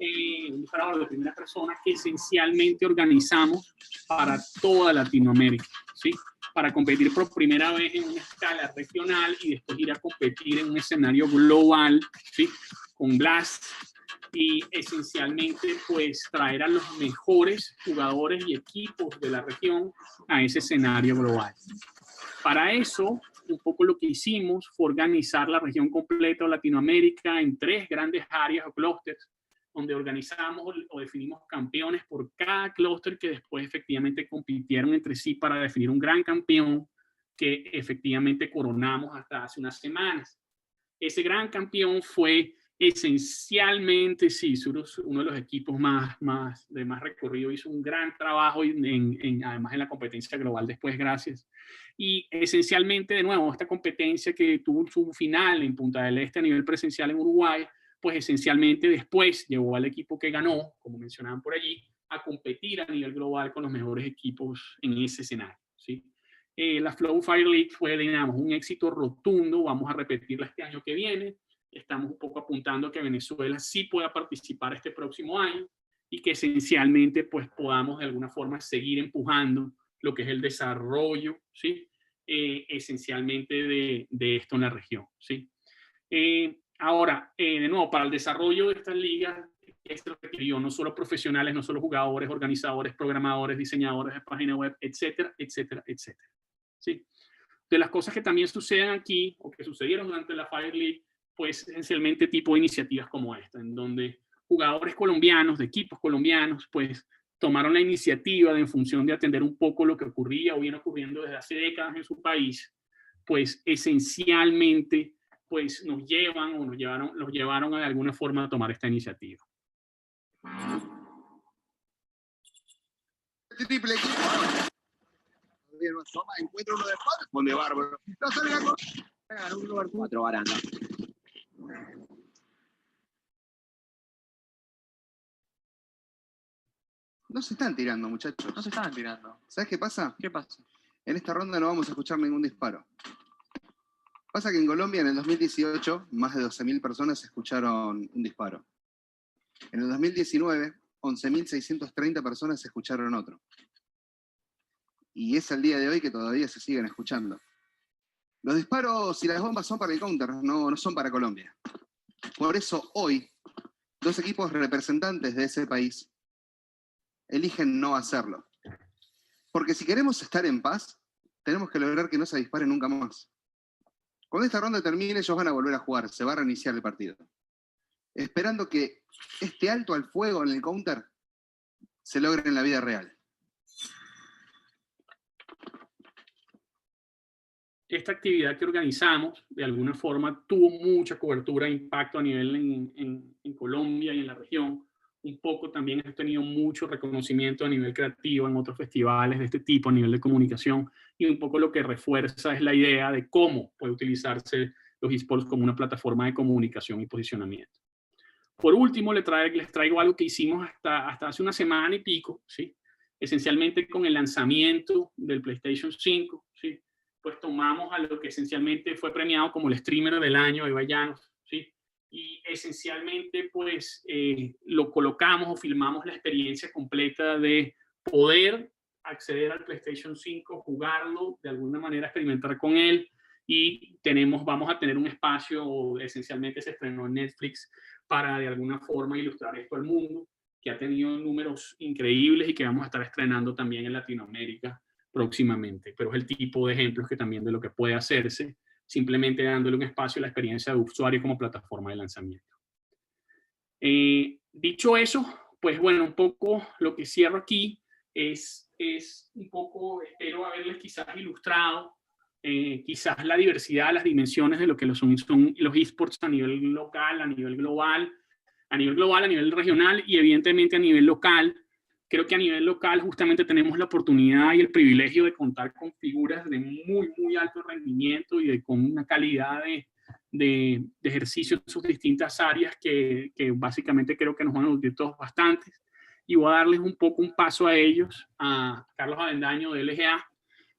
Un disparador de primera persona que esencialmente organizamos para toda Latinoamérica, ¿sí? Para competir por primera vez en una escala regional y después ir a competir en un escenario global, ¿sí? Con Blast, y esencialmente pues traer a los mejores jugadores y equipos de la región a ese escenario global. Para eso, un poco lo que hicimos fue organizar la región completa de Latinoamérica en 3 grandes áreas o clústeres, donde organizamos o definimos campeones por cada clúster que después efectivamente compitieron entre sí para definir un gran campeón que efectivamente coronamos hasta hace unas semanas. Ese gran campeón fue esencialmente, sí, uno de los equipos de más recorrido, hizo un gran trabajo además en la competencia global después, gracias. Y esencialmente, de nuevo, esta competencia que tuvo su final en Punta del Este a nivel presencial en Uruguay, pues esencialmente después llevó al equipo que ganó, como mencionaban por allí, a competir a nivel global con los mejores equipos en ese escenario, ¿sí? La Flow Fire League fue, digamos, un éxito rotundo. Vamos a repetirla este año que viene. Estamos un poco apuntando a que Venezuela sí pueda participar este próximo año y que esencialmente pues podamos de alguna forma seguir empujando lo que es el desarrollo, ¿sí? Esencialmente de esto en la región, ¿sí? Ahora, de nuevo, para el desarrollo de estas ligas, esto requirió no solo profesionales, no solo jugadores, organizadores, programadores, diseñadores de página web, etcétera, etcétera, etcétera, ¿sí? De las cosas que también suceden aquí, o que sucedieron durante la Fire League, pues esencialmente tipo de iniciativas como esta, en donde jugadores colombianos, de equipos colombianos, pues tomaron la iniciativa en función de atender un poco lo que ocurría o viene ocurriendo desde hace décadas en su país, pues esencialmente pues nos llevaron de alguna forma a tomar esta iniciativa. Triple equipo. Encuentra uno de padres, pone bárbaro. No salga con 4 baranda. No se están tirando, muchachos. No se estaban tirando. ¿Sabes qué pasa? ¿Qué pasa? En esta ronda no vamos a escuchar ningún disparo. Pasa que en Colombia en el 2018 más de 12.000 personas escucharon un disparo. En el 2019, 11.630 personas escucharon otro. Y es al día de hoy que todavía se siguen escuchando. Los disparos y las bombas son para el counter, no son para Colombia. Por eso hoy, 2 equipos representantes de ese país eligen no hacerlo. Porque si queremos estar en paz, tenemos que lograr que no se dispare nunca más. Cuando esta ronda termine, ellos van a volver a jugar, se va a reiniciar el partido. Esperando que este alto al fuego en el counter se logre en la vida real. Esta actividad que organizamos, de alguna forma, tuvo mucha cobertura e impacto a nivel en Colombia y en la región. Un poco también ha tenido mucho reconocimiento a nivel creativo en otros festivales de este tipo, a nivel de comunicación, y un poco lo que refuerza es la idea de cómo puede utilizarse los esports como una plataforma de comunicación y posicionamiento. Por último, les traigo algo que hicimos hasta hace una semana y pico, ¿sí? Esencialmente con el lanzamiento del PlayStation 5, ¿sí? Pues tomamos a lo que esencialmente fue premiado como el streamer del año, Eva Llanos, ¿sí? Y esencialmente pues lo colocamos o filmamos la experiencia completa de poder acceder al PlayStation 5, jugarlo, de alguna manera experimentar con él, y vamos a tener un espacio, esencialmente se estrenó en Netflix, para de alguna forma ilustrar esto al mundo, que ha tenido números increíbles y que vamos a estar estrenando también en Latinoamérica próximamente, pero es el tipo de ejemplos que también de lo que puede hacerse, simplemente dándole un espacio a la experiencia de usuario como plataforma de lanzamiento. Dicho eso, pues bueno, un poco lo que cierro aquí es un poco, espero haberles quizás ilustrado quizás la diversidad, las dimensiones de lo que son los esports a nivel local, a nivel global, a nivel regional y evidentemente a nivel local. Creo que a nivel local justamente tenemos la oportunidad y el privilegio de contar con figuras de muy, muy alto rendimiento y con una calidad de ejercicio en sus distintas áreas que básicamente creo que nos van a nutrir todos bastantes. Y voy a darles un poco un paso a ellos, a Carlos Avendaño de LGA,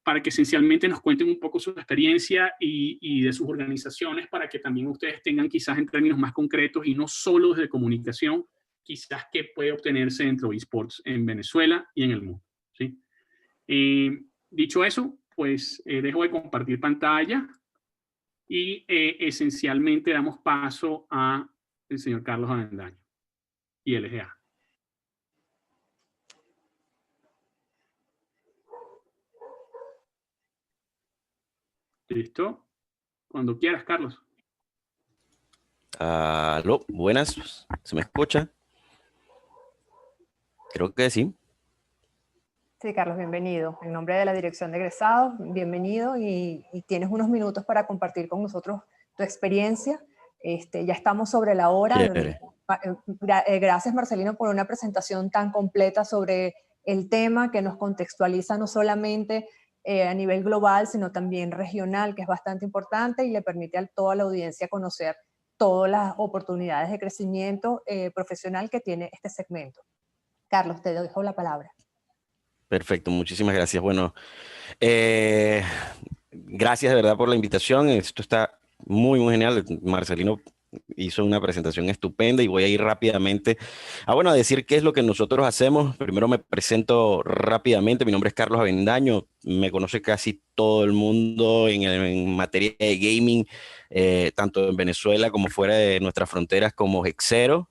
para que esencialmente nos cuenten un poco su experiencia y de sus organizaciones, para que también ustedes tengan quizás en términos más concretos y no solo desde comunicación, quizás qué puede obtenerse dentro de esports en Venezuela y en el mundo, ¿sí? Dicho eso, pues dejo de compartir pantalla y esencialmente damos paso al señor Carlos Avendaño. y LGA. ¿Listo? Cuando quieras, Carlos. Aló, buenas, ¿se me escucha? Creo que sí. Sí, Carlos, bienvenido. En nombre de la Dirección de Egresados, bienvenido y tienes unos minutos para compartir con nosotros tu experiencia. Ya estamos sobre la hora. Chévere. Gracias, Marcelino, por una presentación tan completa sobre el tema que nos contextualiza no solamente a nivel global, sino también regional, que es bastante importante y le permite a toda la audiencia conocer todas las oportunidades de crecimiento profesional que tiene este segmento. Carlos, te dejo la palabra. Perfecto, muchísimas gracias. Bueno, gracias de verdad por la invitación. Esto está muy genial. Marcelino hizo una presentación estupenda y voy a ir rápidamente a decir qué es lo que nosotros hacemos. Primero me presento rápidamente. Mi nombre es Carlos Avendaño. Me conoce casi todo el mundo en materia de gaming, tanto en Venezuela como fuera de nuestras fronteras como Hexero.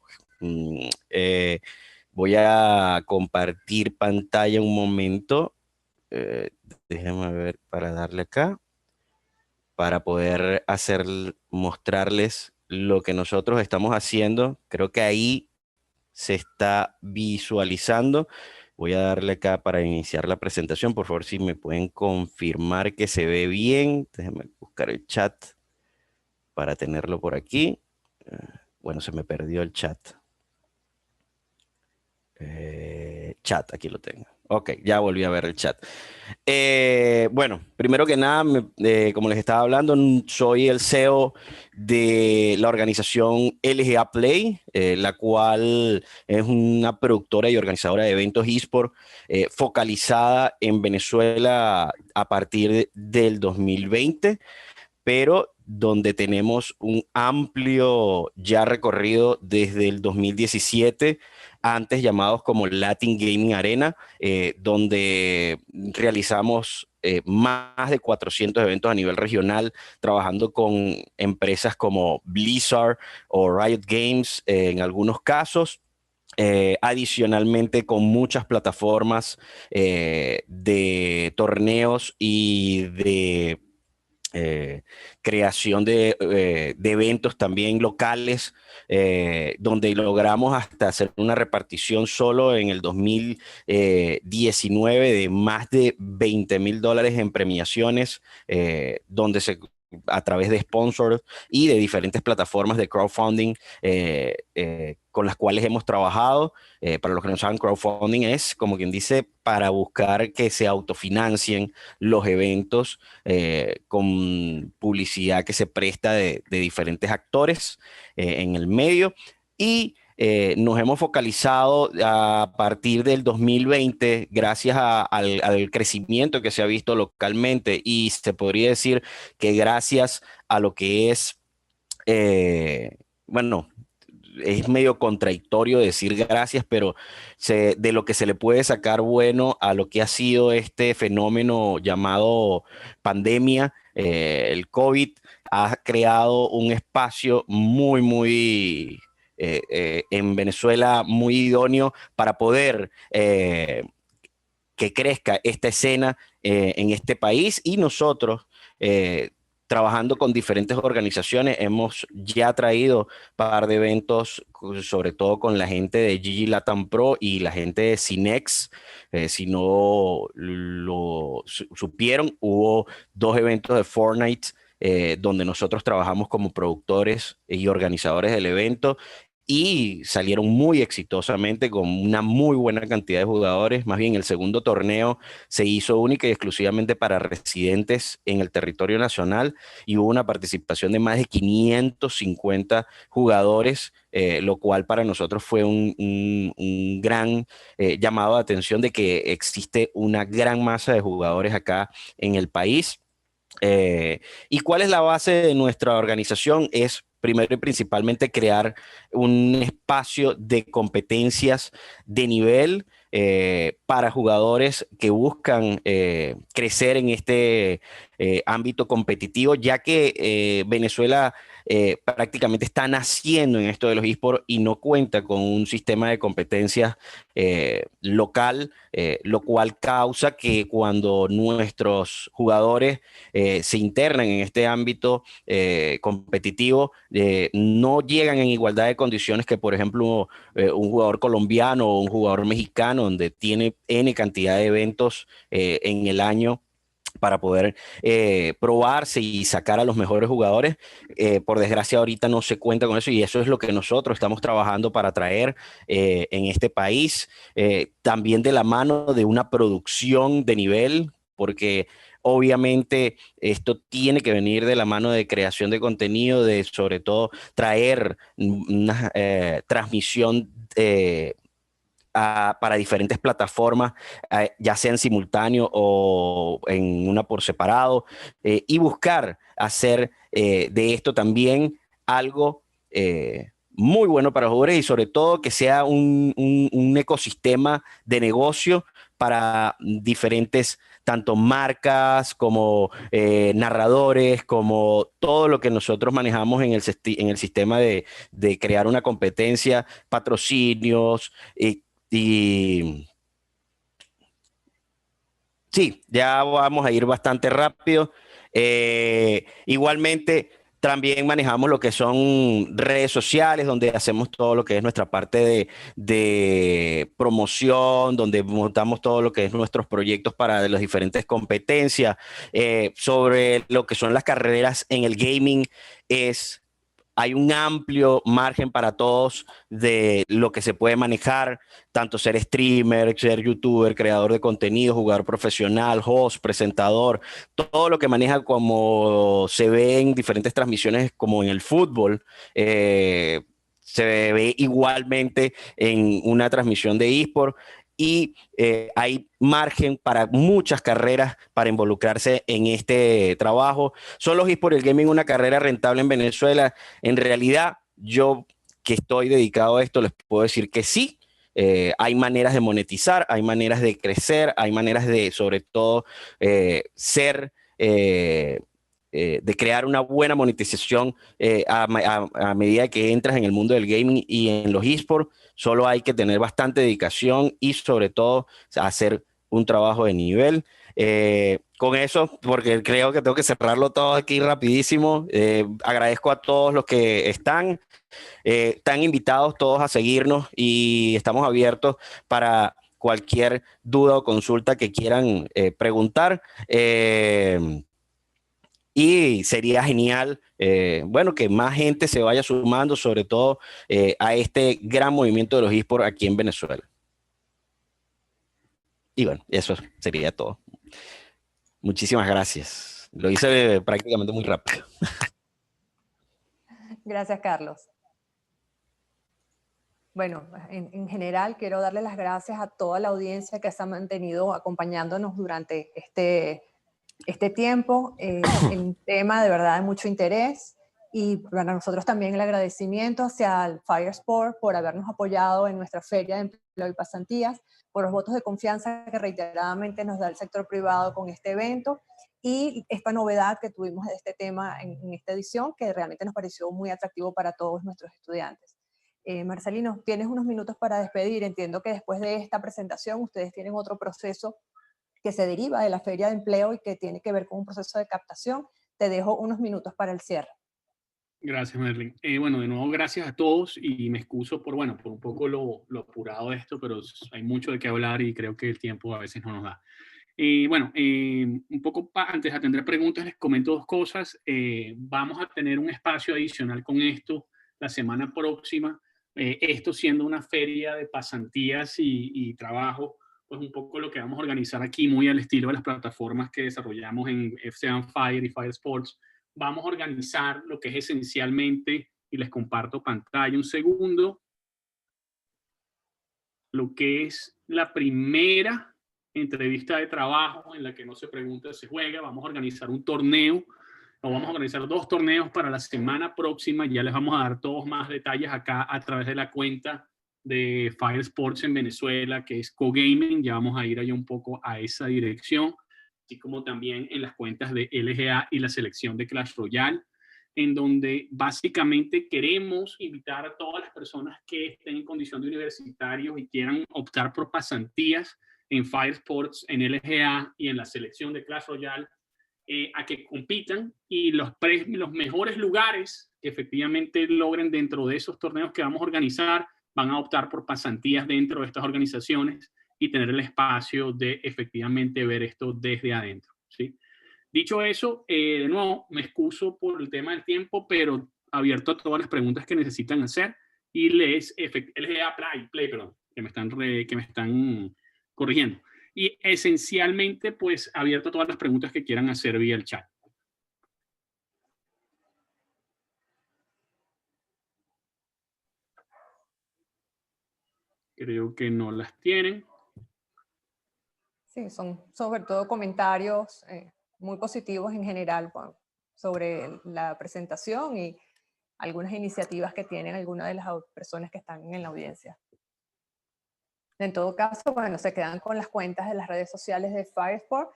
Voy a compartir pantalla un momento. Déjenme ver para darle acá. Para poder mostrarles lo que nosotros estamos haciendo. Creo que ahí se está visualizando. Voy a darle acá para iniciar la presentación. Por favor, si me pueden confirmar que se ve bien. Déjenme buscar el chat para tenerlo por aquí. Bueno, se me perdió el chat. Chat, aquí lo tengo. Ok, ya volví a ver el chat. Bueno, primero que nada, como les estaba hablando, soy el CEO de la organización LGA Play, la cual es una productora y organizadora de eventos eSport focalizada en Venezuela a partir del 2020, pero donde tenemos un amplio ya recorrido desde el 2017, antes llamados como Latin Gaming Arena, donde realizamos más de 400 eventos a nivel regional, trabajando con empresas como Blizzard o Riot Games en algunos casos. Adicionalmente con muchas plataformas de torneos y de creación de eventos también locales, donde logramos hasta hacer una repartición solo en el 2019 de más de $20,000 en premiaciones, donde a través de sponsors y de diferentes plataformas de crowdfunding con las cuales hemos trabajado. Para los que no saben, crowdfunding es, como quien dice, para buscar que se autofinancien los eventos con publicidad que se presta de diferentes actores en el medio. Y nos hemos focalizado a partir del 2020, gracias al crecimiento que se ha visto localmente, y se podría decir que gracias a lo que es, bueno, es medio contradictorio decir gracias, pero de lo que se le puede sacar bueno a lo que ha sido este fenómeno llamado pandemia, el COVID, ha creado un espacio muy en Venezuela muy idóneo para poder que crezca esta escena en este país. Y nosotros, trabajando con diferentes organizaciones, hemos ya traído un par de eventos, sobre todo con la gente de GG Latam Pro y la gente de Cinex. Si no lo supieron, hubo 2 eventos de Fortnite donde nosotros trabajamos como productores y organizadores del evento, y salieron muy exitosamente con una muy buena cantidad de jugadores. Más bien, el segundo torneo se hizo única y exclusivamente para residentes en el territorio nacional, y hubo una participación de más de 550 jugadores, lo cual para nosotros fue un gran llamado de atención de que existe una gran masa de jugadores acá en el país. ¿Y cuál es la base de nuestra organización? Es primero y principalmente crear un espacio de competencias de nivel para jugadores que buscan crecer en este ámbito competitivo, ya que Venezuela prácticamente está naciendo en esto de los eSports y no cuenta con un sistema de competencias local, lo cual causa que cuando nuestros jugadores se internan en este ámbito competitivo, no llegan en igualdad de condiciones que, por ejemplo, un jugador colombiano o un jugador mexicano, donde tiene N cantidad de eventos en el año para poder probarse y sacar a los mejores jugadores. Por desgracia ahorita no se cuenta con eso, y eso es lo que nosotros estamos trabajando para traer en este país, también de la mano de una producción de nivel, porque obviamente esto tiene que venir de la mano de creación de contenido, de sobre todo traer una transmisión para diferentes plataformas, ya sea en simultáneo o en una por separado, y buscar hacer de esto también algo muy bueno para los jugadores, y sobre todo que sea un ecosistema de negocio para diferentes, tanto marcas como narradores, como todo lo que nosotros manejamos en el sistema de crear una competencia, patrocinios, y sí, ya vamos a ir bastante rápido. Igualmente, también manejamos lo que son redes sociales, donde hacemos todo lo que es nuestra parte de promoción, donde montamos todo lo que es nuestros proyectos para las diferentes competencias. Sobre lo que son las carreras en el gaming, hay un amplio margen para todos de lo que se puede manejar, tanto ser streamer, ser youtuber, creador de contenido, jugador profesional, host, presentador, todo lo que maneja como se ve en diferentes transmisiones como en el fútbol, se ve igualmente en una transmisión de eSport. Y hay margen para muchas carreras para involucrarse en este trabajo. ¿Son los eSports y el gaming una carrera rentable en Venezuela? En realidad, yo que estoy dedicado a esto, les puedo decir que sí. Hay maneras de monetizar, hay maneras de crecer, hay maneras de, sobre todo, de crear una buena monetización a medida que entras en el mundo del gaming y en los eSports. Solo hay que tener bastante dedicación y sobre todo hacer un trabajo de nivel. Con eso, porque creo que tengo que cerrarlo todo aquí rapidísimo, agradezco a todos los que están invitados todos a seguirnos, y estamos abiertos para cualquier duda o consulta que quieran preguntar. Y sería genial, bueno, que más gente se vaya sumando, sobre todo a este gran movimiento de los eSports aquí en Venezuela. Y bueno, eso sería todo. Muchísimas gracias. Lo hice prácticamente muy rápido. Gracias, Carlos. Bueno, en general quiero darle las gracias a toda la audiencia que se ha mantenido acompañándonos durante este tiempo, un tema de verdad de mucho interés, y para nosotros también el agradecimiento hacia el Fire Sport por habernos apoyado en nuestra feria de empleo y pasantías, por los votos de confianza que reiteradamente nos da el sector privado con este evento, y esta novedad que tuvimos de este tema en esta edición, que realmente nos pareció muy atractivo para todos nuestros estudiantes. Marcelino, tienes unos minutos para despedir. Entiendo que después de esta presentación ustedes tienen otro proceso que se deriva de la Feria de Empleo y que tiene que ver con un proceso de captación. Te dejo unos minutos para el cierre. Gracias, Merlin. Bueno, de nuevo, gracias a todos, y me excuso por un poco lo apurado de esto, pero hay mucho de qué hablar y creo que el tiempo a veces no nos da. Un poco antes de atender preguntas, les comento dos cosas. Vamos a tener un espacio adicional con esto la semana próxima. Esto siendo una feria de pasantías y trabajo, pues un poco lo que vamos a organizar aquí, muy al estilo de las plataformas que desarrollamos en FC on Fire y Fire Sports. Vamos a organizar lo que es esencialmente, y les comparto pantalla un segundo, lo que es la primera entrevista de trabajo en la que no se pregunta, se juega. Vamos a organizar un torneo, o vamos a organizar 2 torneos para la semana próxima. Ya les vamos a dar todos más detalles acá a través de la cuenta de Fire Sports en Venezuela, que es CoGaming. Ya vamos a ir ahí un poco a esa dirección, así como también en las cuentas de LGA y la selección de Clash Royale. en donde básicamente queremos invitar a todas las personas que estén en condición de universitarios y quieran optar por pasantías en Fire Sports, en LGA y en la selección de Clash Royale, a que compitan, y los mejores lugares que efectivamente logren dentro de esos torneos que vamos a organizar van a optar por pasantías dentro de estas organizaciones y tener el espacio de efectivamente ver esto desde adentro, ¿sí? Dicho eso, de nuevo, me excuso por el tema del tiempo, pero abierto a todas las preguntas que necesitan hacer, y LGA Play, que me están corrigiendo. Y esencialmente, pues, abierto a todas las preguntas que quieran hacer vía el chat. Creo que no las tienen. Sí, son sobre todo comentarios muy positivos en general sobre la presentación y algunas iniciativas que tienen algunas de las personas que están en la audiencia. En todo caso, bueno, se quedan con las cuentas de las redes sociales de Firesport,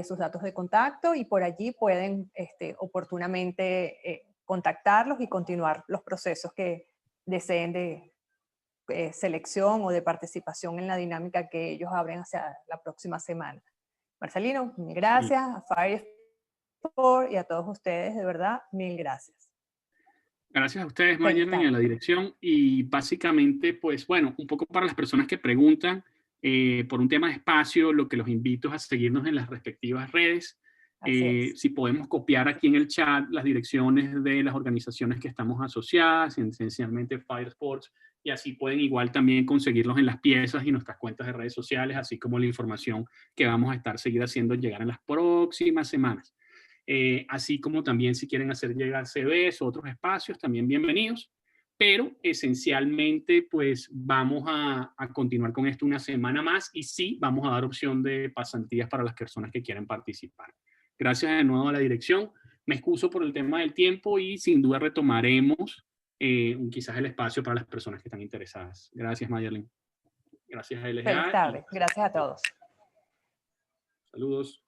sus datos de contacto, y por allí pueden oportunamente contactarlos y continuar los procesos que deseen de selección o de participación en la dinámica que ellos abren hacia la próxima semana. Marcelino, mil gracias, a Firesport y a todos ustedes, de verdad, mil gracias. Gracias a ustedes, Mayerlin, y a la dirección. Y básicamente, pues bueno, un poco para las personas que preguntan por un tema de espacio, lo que los invito es a seguirnos en las respectivas redes. Si podemos copiar aquí en el chat las direcciones de las organizaciones que estamos asociadas, esencialmente Fire Sports, y así pueden igual también conseguirlos en las piezas y nuestras cuentas de redes sociales, así como la información que vamos a seguir haciendo llegar en las próximas semanas. Así como también si quieren hacer llegar CVs o otros espacios, también bienvenidos. Pero esencialmente, pues vamos a continuar con esto una semana más, y sí, vamos a dar opción de pasantías para las personas que quieran participar. Gracias de nuevo a la dirección. Me excuso por el tema del tiempo y sin duda retomaremos quizás el espacio para las personas que están interesadas. Gracias, Mayerlin. Gracias a LGA. Feliz tarde. Gracias a todos. Saludos.